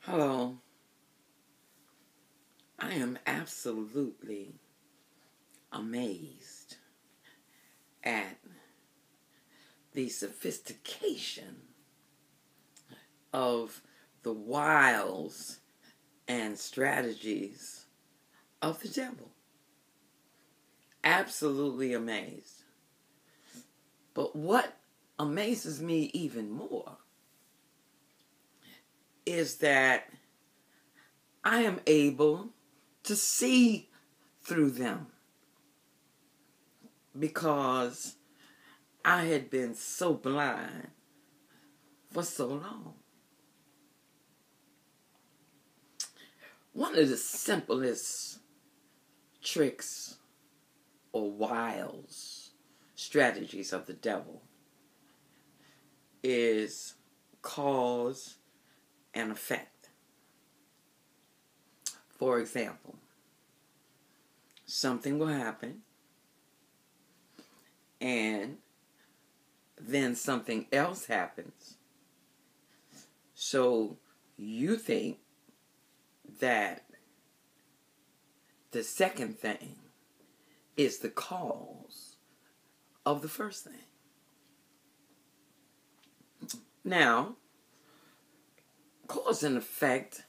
Hello. I am absolutely amazed at the sophistication of the wiles and strategies of the devil. Absolutely amazed. But what amazes me even more is that I am able to see through them because I had been so blind for so long. One of the simplest tricks or wiles, strategies of the devil is cause and effect. For example, something will happen and then something else happens. So you think that the second thing is the cause of the first thing. Now, cause and effect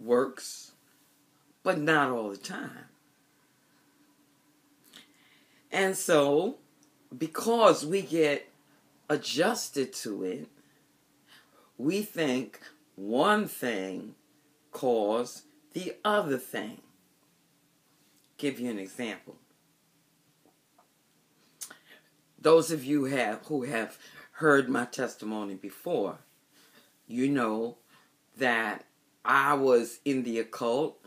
works, but not all the time. And so, because we get adjusted to it, we think one thing caused the other thing. Give you an example. Those of you who have heard my testimony before, you know that I was in the occult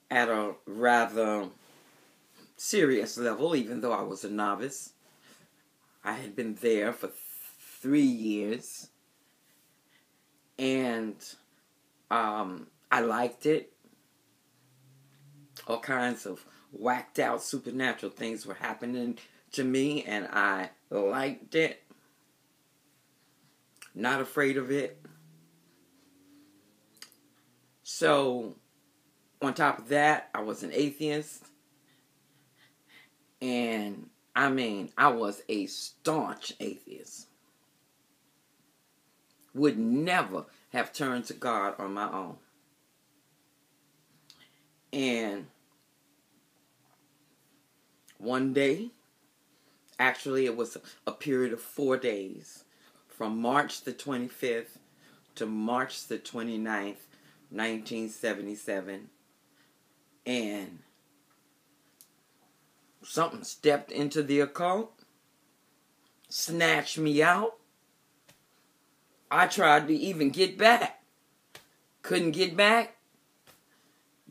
at a rather serious level, even though I was a novice. I had been there for 3 years, and I liked it. All kinds of whacked out supernatural things were happening to me, and I liked it. Not afraid of it. So, on top of that, I was an atheist. And, I was a staunch atheist. Would never have turned to God on my own. And one day, actually it was a period of 4 days, from March the 25th to March the 29th, 1977, and something stepped into the occult, snatched me out. I tried to even get back. Couldn't get back.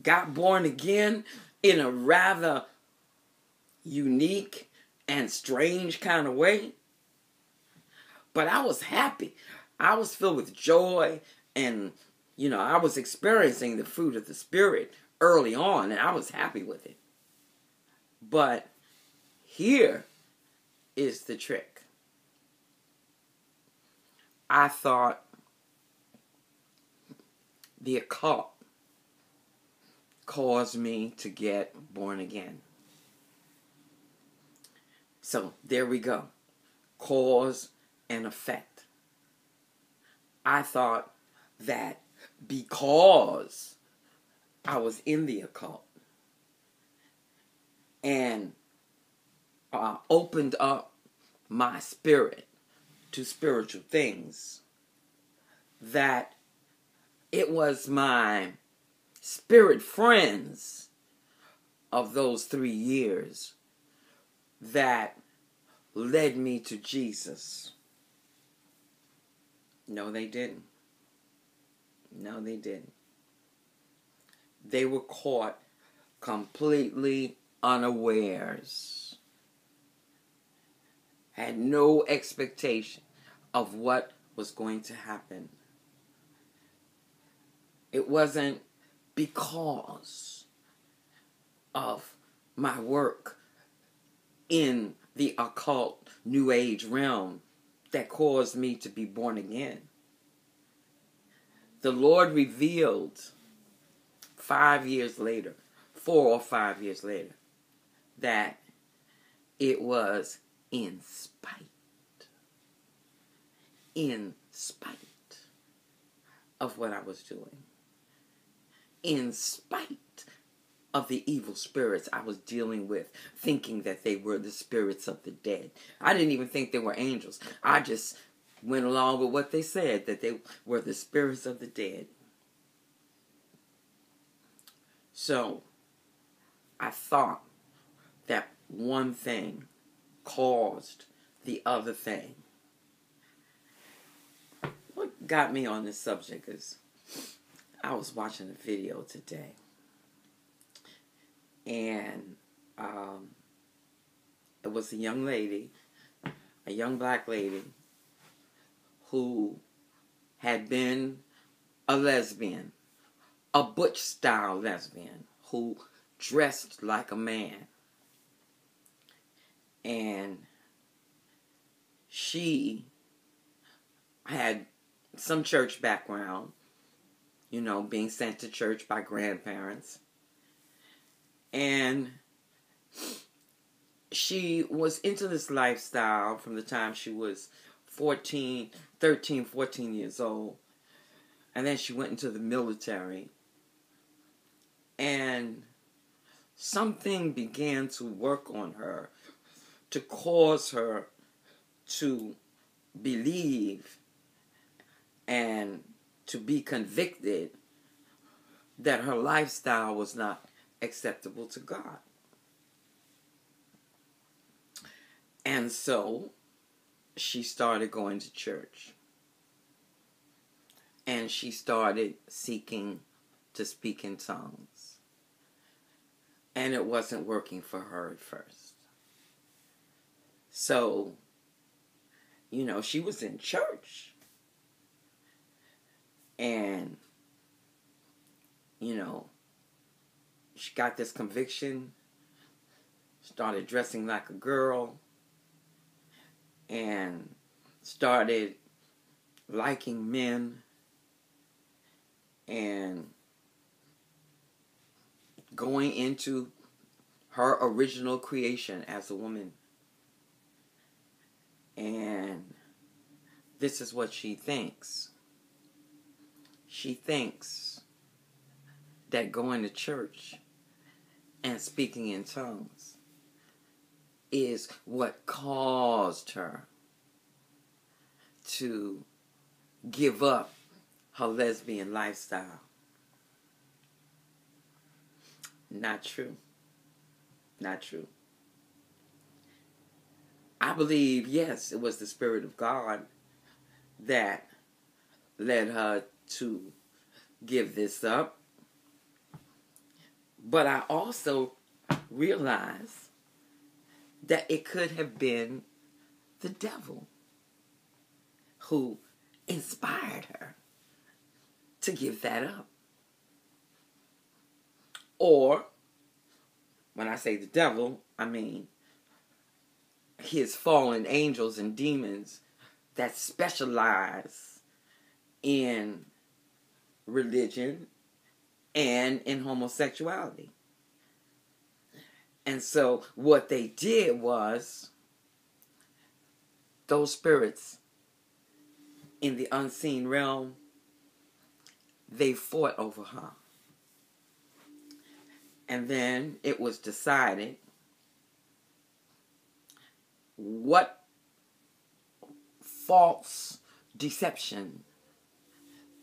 Got born again in a rather unique and strange kind of way. But I was happy. I was filled with joy, and I was experiencing the fruit of the Spirit early on, and I was happy with it. But here is the trick. I thought the occult caused me to get born again. So there we go. Cause and effect. I thought that because I was in the occult and opened up my spirit to spiritual things, that it was my spirit friends of those 3 years that led me to Jesus. No, they didn't. No, they didn't. They were caught completely unawares. Had no expectation of what was going to happen. It wasn't because of my work in the occult New Age realm that caused me to be born again. the Lord revealed 5 years later, 4 or 5 years later, that it was in spite of what I was doing, in spite of the evil spirits I was dealing with, thinking that they were the spirits of the dead. I didn't even think they were angels. I just went along with what they said, that they were the spirits of the dead. So, I thought that one thing caused the other thing. What got me on this subject is I was watching a video today, and it was a young lady, a young black lady, who had been a lesbian, a butch-style lesbian, who dressed like a man. And she had some church background, you know, being sent to church by grandparents. And she was into this lifestyle from the time she was 13, 14 years old. And then she went into the military. And something began to work on her to cause her to believe and to be convicted that her lifestyle was not acceptable to God. And so she started going to church. And she started seeking to speak in tongues. And it wasn't working for her at first. So, you know, she was in church. And, you know, she got this conviction, started dressing like a girl, and started liking men, and going into her original creation as a woman. And this is what she thinks. She thinks that going to church and speaking in tongues is what caused her to give up her lesbian lifestyle. Not true. Not true. I believe, yes, it was the Spirit of God that led her to give this up. But I also realize that it could have been the devil who inspired her to give that up. Or, when I say the devil, I mean his fallen angels and demons that specialize in religion and in homosexuality. And so what they did was, those spirits in the unseen realm, they fought over her. And then it was decided what false deception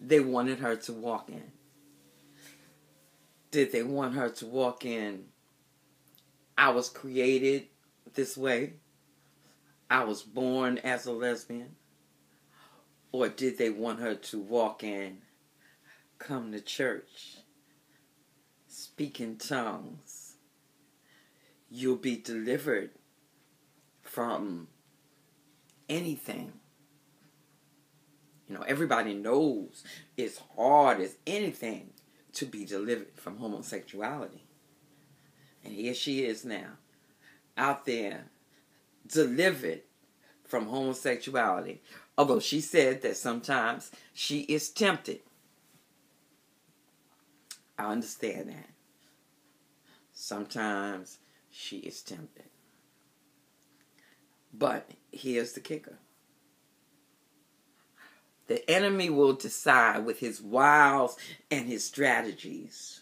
they wanted her to walk in. Did they want her to walk in, I was created this way, I was born as a lesbian? Or did they want her to walk in, come to church, speak in tongues, you'll be delivered from anything? You know, everybody knows it's hard as anything to be delivered from homosexuality. And here she is now, out there, delivered from homosexuality. Although she said that sometimes she is tempted I understand that. Sometimes she is tempted. But here's the kicker. The enemy will decide with his wiles and his strategies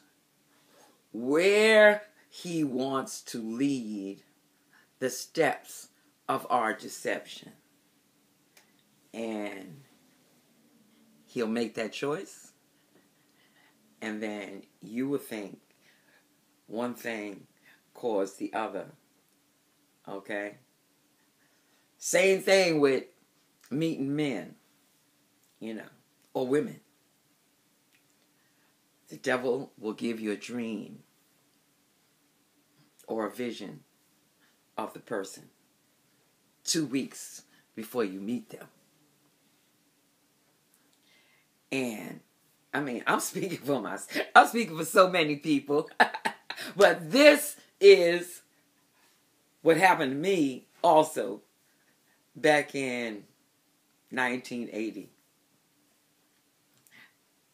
where he wants to lead the steps of our deception. And he'll make that choice. And then you will think one thing caused the other. Okay? Same thing with meeting men, or women. The devil will give you a dream or a vision of the person 2 weeks before you meet them. And I'm speaking for myself. I'm speaking for so many people. But this is what happened to me also back in 1980.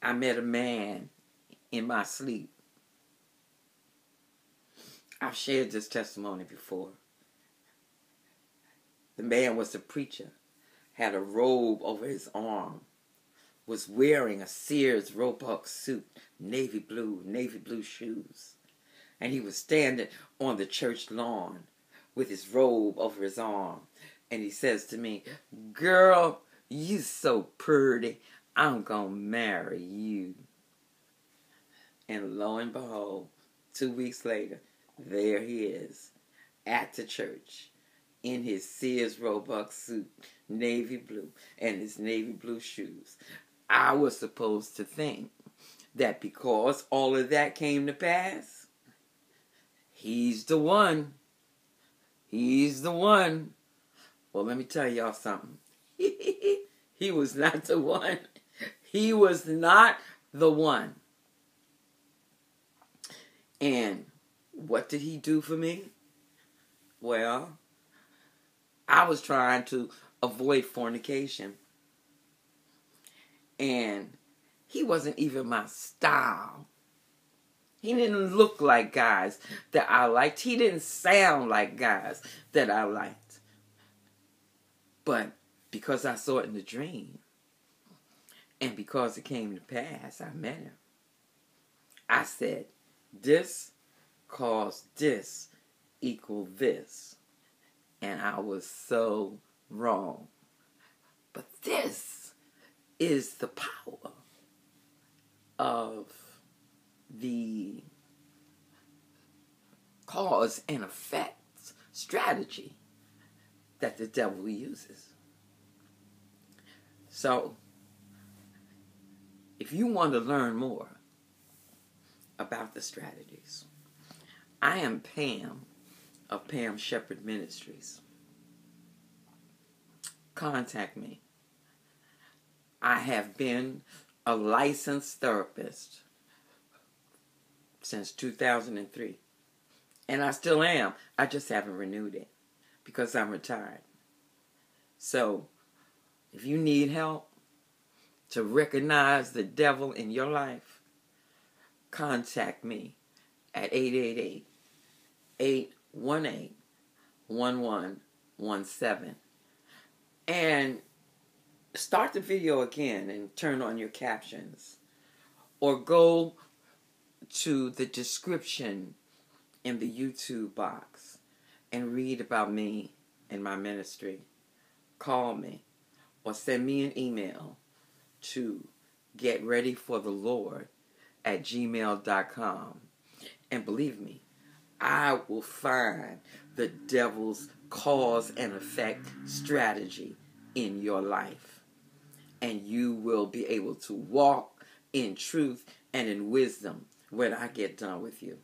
I met a man in my sleep. I've shared this testimony before. The man was a preacher, had a robe over his arm, was wearing a Sears Roebuck suit, navy blue shoes. And he was standing on the church lawn with his robe over his arm. And he says to me, "Girl, you so pretty. I'm going to marry you." And lo and behold, 2 weeks later, there he is at the church in his Sears Roebuck suit, navy blue, and his navy blue shoes. I was supposed to think that because all of that came to pass, he's the one. He's the one. Well, let me tell y'all something. He was not the one. He was not the one. And what did he do for me? Well, I was trying to avoid fornication. And he wasn't even my style. He didn't look like guys that I liked. He didn't sound like guys that I liked. But because I saw it in the dream, and because it came to pass, I met him. I said, this cause this equal this. And I was so wrong. But this is the power of the cause and effect strategy that the devil uses. So, if you want to learn more about the strategies, I am Pam of Pam Sheppard Ministries. Contact me. I have been a licensed therapist since 2003. And I still am. I just haven't renewed it because I'm retired. So, if you need help to recognize the devil in your life, contact me at 888-818-1117. And start the video again and turn on your captions. Or go to the description in the YouTube box and read about me and my ministry. Call me or send me an email to getreadyforthelord@gmail.com. And believe me, I will find the devil's cause and effect strategy in your life. And you will be able to walk in truth and in wisdom when I get done with you.